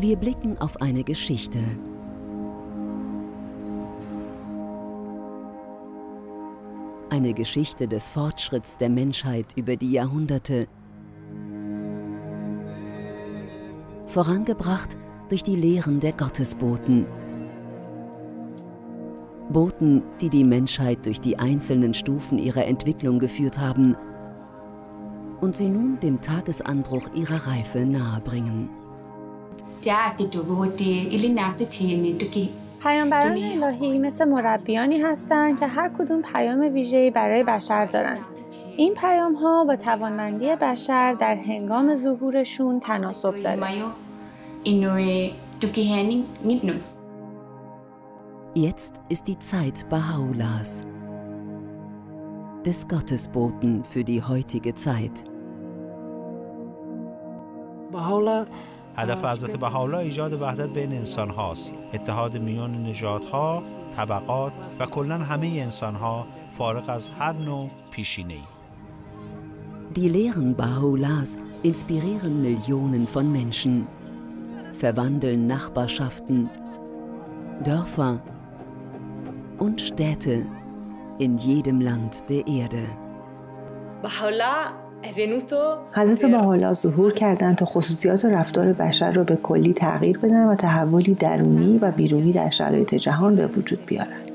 Wir blicken auf eine Geschichte. Eine Geschichte des Fortschritts der Menschheit über die Jahrhunderte, vorangebracht durch die Lehren der Gottesboten. Boten, die die Menschheit durch die einzelnen Stufen ihrer Entwicklung geführt haben und sie nun dem Tagesanbruch ihrer Reife nahebringen. پیامبران الهی مثل مربیانی هستند که هر کدوم پیام ویژه‌ای برای بشر دارند. این پیام‌ها با توانمندی بشر در هنگام ظهورشون تناسب داره. Jetzt ist die Zeit Baha'u'llahs, des Gottesboten für die heutige Zeit. هدف حضرت بهاءالله ایجاد وحدت بین انسان هاست، اتحاد میان نژادها، طبقات و کلاً همه انسان ها فارغ از هر نوع پیشینه‌ای. Die Lehren Baha'u'llahs inspirieren Millionen von Menschen, verwandeln Nachbarschaften, Dörfer und Städte in jedem Land der Erde. حضرت بهاءالله ظهور کردند تا خصوصیات و رفتار بشر را به کلی تغییر بدن و تحولی درونی و بیرونی در شرایط جهان به وجود بیارند.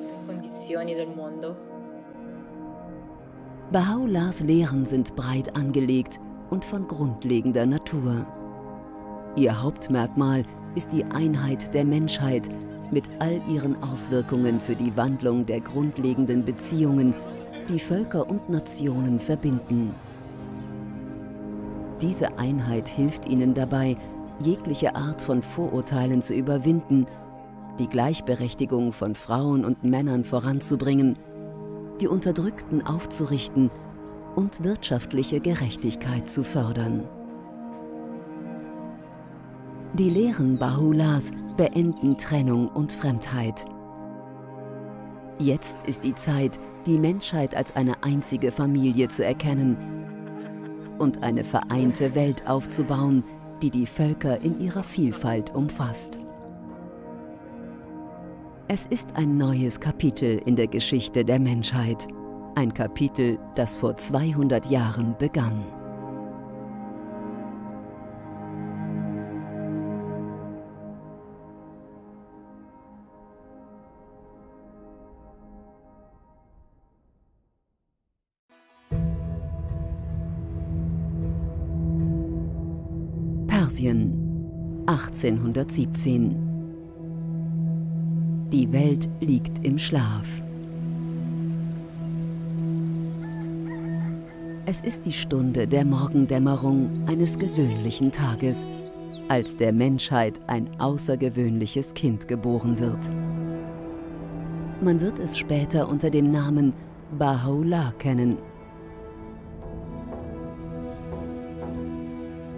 Baha'u'llahs Lehren sind breit angelegt und von grundlegender Natur. Ihr Hauptmerkmal ist die Einheit der Menschheit mit all ihren Auswirkungen für die Wandlung der grundlegenden Beziehungen, die Völker und Nationen verbinden. Diese Einheit hilft ihnen dabei, jegliche Art von Vorurteilen zu überwinden, die Gleichberechtigung von Frauen und Männern voranzubringen, die Unterdrückten aufzurichten und wirtschaftliche Gerechtigkeit zu fördern. Die Lehren Baha'u'llahs beenden Trennung und Fremdheit. Jetzt ist die Zeit, die Menschheit als eine einzige Familie zu erkennen und eine vereinte Welt aufzubauen, die die Völker in ihrer Vielfalt umfasst. Es ist ein neues Kapitel in der Geschichte der Menschheit. Ein Kapitel, das vor 200 Jahren begann. Persien, 1817. Die Welt liegt im Schlaf. Es ist die Stunde der Morgendämmerung eines gewöhnlichen Tages, als der Menschheit ein außergewöhnliches Kind geboren wird. Man wird es später unter dem Namen Baha'u'llah kennen.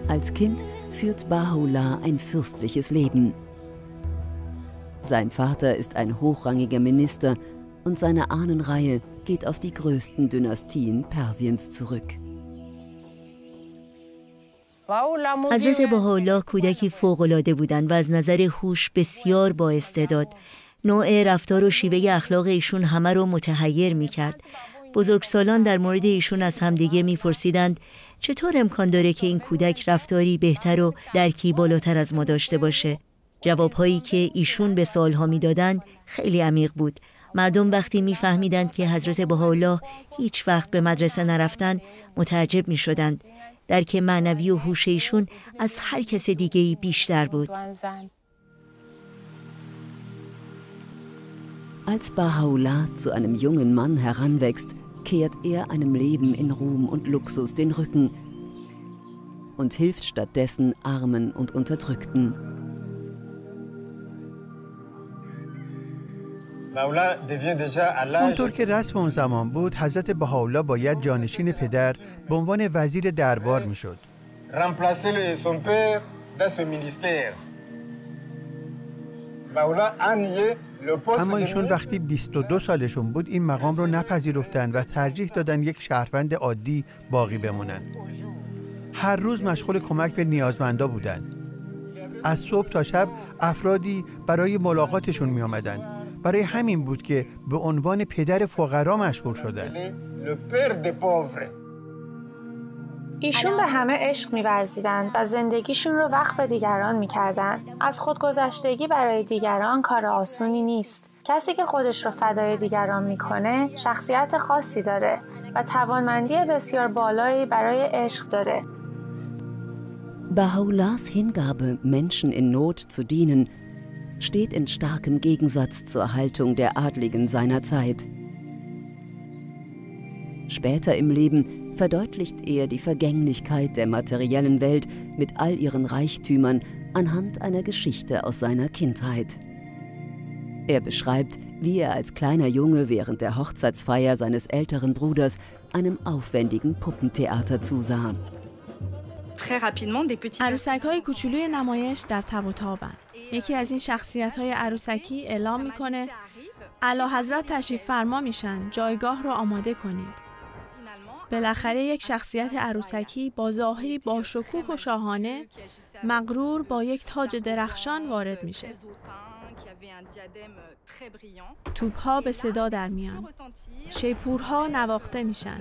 Als Kind führt Baha'u'llah ein fürstliches Leben. Sein Vater ist ein hochrangiger Minister und seine Ahnenreihe geht auf die größten Dynastien Persiens zurück. حضرت بهاءالله کودکی فوق‌العاده بودند و از نظر هوش بسیار با استعداد. نوع رفتار و شیوه اخلاق ایشون همه رو متحیر می‌کرد. بزرگسالان در مورد ایشون از همدیگه می‌پرسیدند چطور امکان داره که این کودک رفتاری بهتر و درکی بالاتر از ما داشته باشه؟ جوابهایی که ایشون به سوالها میدادند خیلی عمیق بود. مردم وقتی میفهمیدند که حضرت بهاءالله هیچ وقت به مدرسه نرفتن متعجب میشدند. درک معنوی و هوش ایشون از هر کس دیگه‌ای بیشتر بود. Als Baha'u'llah zu einem jungen Mann heranwächst, kehrt er einem Leben in Ruhm und Luxus den Rücken und hilft stattdessen Armen und Unterdrückten. اونطور که رسم اون زمان بود، حضرت بهاءالله باید جانشین پدر به عنوان وزیر دربار میشد. اما ایشون وقتی 22 سالشون بود این مقام رو نپذیرفتن و ترجیح دادن یک شهروند عادی باقی بمونن. هر روز مشغول کمک به نیازمندا بودن. از صبح تا شب افرادی برای ملاقاتشون می آمدن. برای همین بود که به عنوان پدر فقرا مشهور شدن. ایشون به همه عشق می‌ورزیدند و زندگیشون رو وقف دیگران می‌کردند. از خودگذشتگی برای دیگران کار آسونی نیست. کسی که خودش رو فدای دیگران می‌کنه شخصیت خاصی داره و توانمندی بسیار بالایی برای عشق داره. Baha'u'llahs Hingabe, Menschen in Not zu dienen, steht in starkem Gegensatz zur Haltung der Adligen seiner Zeit. Später im Leben verdeutlicht er die Vergänglichkeit der materiellen Welt mit all ihren Reichtümern anhand einer Geschichte aus seiner Kindheit. Er beschreibt, wie er als kleiner Junge während der Hochzeitsfeier seines älteren Bruders einem aufwendigen Puppentheater zusah. عروسک‌های کوچولوی نمایش در تب و تابن. یکی از این شخصیت‌های عروسکی اعلام می‌کنه اعلیحضرت تشریف فرما میشن، جایگاه رو آماده کنید. بالاخره یک شخصیت عروسکی با ظاهری با شکوه و شاهانه مغرور با یک تاج درخشان وارد میشه. توپ‌ها به صدا در میان، شیپورها نواخته میشن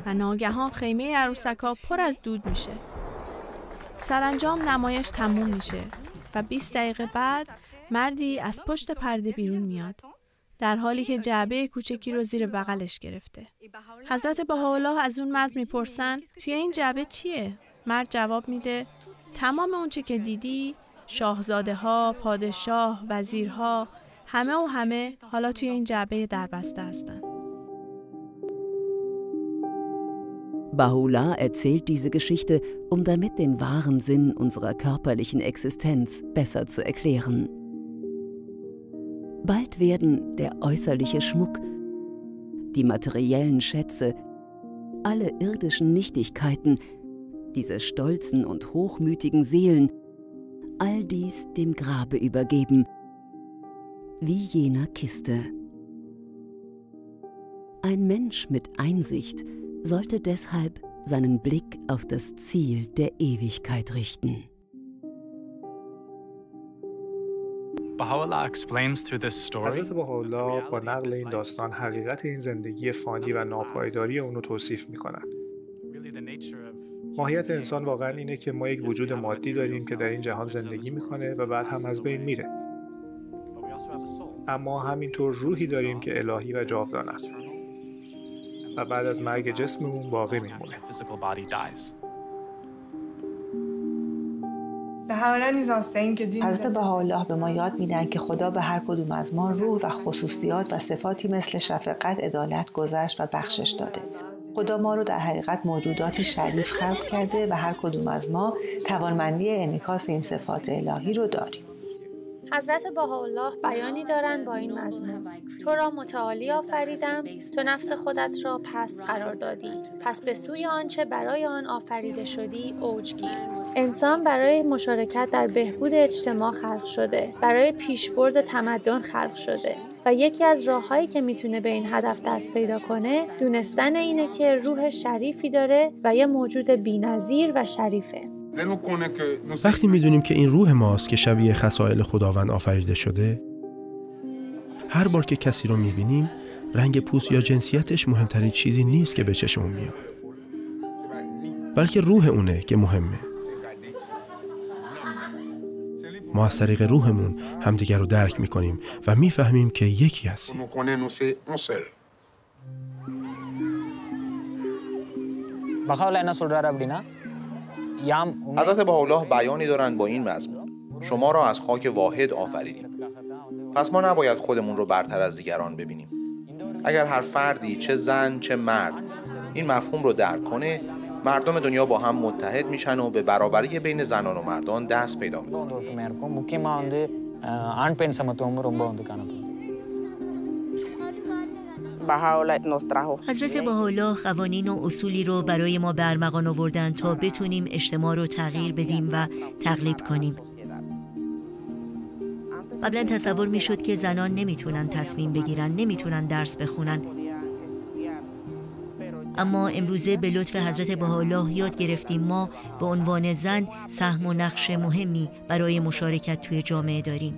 و ناگهان خیمه عروسکا پر از دود میشه. سرانجام نمایش تموم میشه و 20 دقیقه بعد مردی از پشت پرده بیرون میاد، در حالی که جعبه کوچکی رو زیر بغلش گرفته. حضرت بهاءالله از اون مرد میپرسن توی این جعبه چیه؟ مرد جواب میده تمام اونچه که دیدی، شاهزاده ها، پادشاه، وزیرها، همه حالا توی این جعبه دربسته هستن. Baha'u'llah erzählt diese Geschichte, um damit den wahren Sinn unserer körperlichen Existenz besser zu erklären. Bald werden der äußerliche Schmuck, die materiellen Schätze, alle irdischen Nichtigkeiten, diese stolzen und hochmütigen Seelen, all dies dem Grabe übergeben, wie jener Kiste. Ein Mensch mit Einsicht sollte deshalb seinen Blick auf das Ziel der Ewigkeit richten. حضرت بهاءالله با نقل این داستان حقیقت این زندگی فانی و ناپایداری اون رو توصیف می‌کنند. ماهیت انسان واقعا اینه که ما یک وجود مادی داریم که در این جهان زندگی می‌کنه و بعد هم از بین میره. اما همینطور روحی داریم که الهی و جاودان است و بعد از مرگ جسممون باقی میمونه. حضرت بهاءالله به ما یاد میدن که خدا به هر کدوم از ما روح و خصوصیات و صفاتی مثل شفقت، عدالت، گذشت و بخشش داده. خدا ما رو در حقیقت موجوداتی شریف خلق کرده و هر کدوم از ما توانمندی انعکاس این صفات الهی رو داریم. حضرت بهاءالله بیانی دارند با این مضمون: تو را متعالی آفریدم، تو نفس خودت را پست قرار دادی، پس به سوی آنچه برای آن آفریده شدی اوج گیر. انسان برای مشارکت در بهبود اجتماع خلق شده، برای پیشبرد تمدن خلق شده و یکی از راه‌هایی که میتونه به این هدف دست پیدا کنه دونستن اینه که روح شریفی داره و یه موجود بی‌نظیر و شریفه. وقتی میدونیم که این روح ماست که شبیه خصائل خداوند آفریده شده، هر بار که کسی رو میبینیم رنگ پوست یا جنسیتش مهمترین چیزی نیست که به چشمون میاد، بلکه روح اونه که مهمه. ما از طریق روحمون همدیگر رو درک میکنیم و میفهمیم که یکی هستیم. حضرت بهاءالله بیانی دارند با این مضمون: شما را از خاک واحد آفریدیم. پس ما نباید خودمون رو برتر از دیگران ببینیم. اگر هر فردی، چه زن چه مرد، این مفهوم رو درک کنه، مردم دنیا با هم متحد میشن و به برابری بین زنان و مردان دست پیدا میکنن. حضرت بهاءالله قوانین و اصولی رو برای ما به ارمغان آوردن تا بتونیم اجتماع رو تغییر بدیم و تقلیب کنیم. قبلا تصور میشد که زنان نمیتونن تصمیم بگیرن، نمیتونن درس بخونن. اما امروزه به لطف حضرت بهاءالله یاد گرفتیم ما به عنوان زن سهم و نقش مهمی برای مشارکت توی جامعه داریم.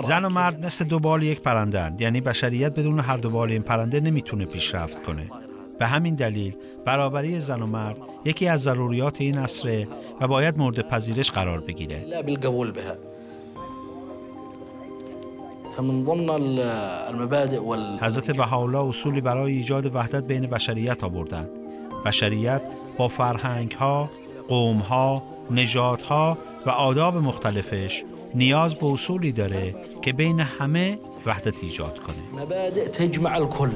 زن و مرد مثل دو بال یک پرنده‌اند، یعنی بشریت بدون هر دو بال این پرنده نمیتونه پیشرفت کنه. به همین دلیل برابری زن و مرد یکی از ضروریات این عصره و باید مورد پذیرش قرار بگیره. حضرت بهاءالله اصولی برای ایجاد وحدت بین بشریت آوردند. بشریت با فرهنگ‌ها، قوم‌ها، نژادها و آداب مختلفش نیاز به اصولی داره که بین همه وحدت ایجاد کنه. مبادئ تجمع الكل